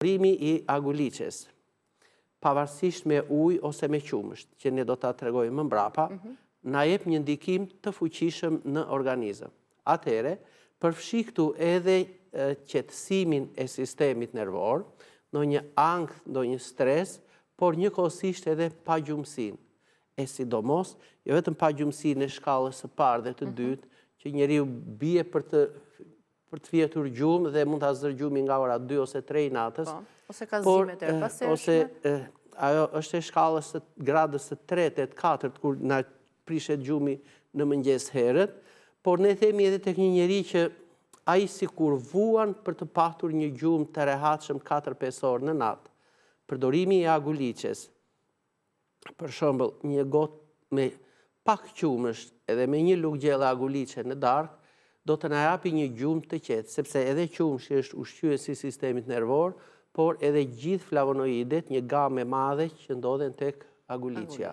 përdorimi I aguliqes, pavarësisht me ujë ose me qumësht, që ne do ta tregojmë më mbrapa, na jep një ndikim të fuqishëm në organizëm. Atëherë, përfshi këtu edhe qetësimin e sistemit nervor, ndonjë ankth, ndonjë stres, por njëkohësisht edhe pagjumësinë. E sidomos, jo vetëm pagjumësinë e shkallës së parë dhe të dytë, që njeriu bie për të fjetur gjumë dhe mund ta zër gjumin nga ora 2 ose 3 natës. Ose ka zime të erëpaseshme. Ose ajo është e shkallës së gradës së 3-të, 4-të, kur na prishet gjumi në mëngjes herët, por ne themi edhe tek një njeri që ai sikur vuan për të patur një gjumë të rehatshëm 4-5 orë në natë. Përdorimi I aguliqes, për shembull, një gotë me pak qumësht edhe me një lugë gjelle aguliqe në darkë, do të na japi një gjumë të qetë, sepse edhe qumshi është ushqyesi I sistemit nervor, por edhe gjithë flavonoidet, një gamë e madhe që ndodhen tek aguliqja.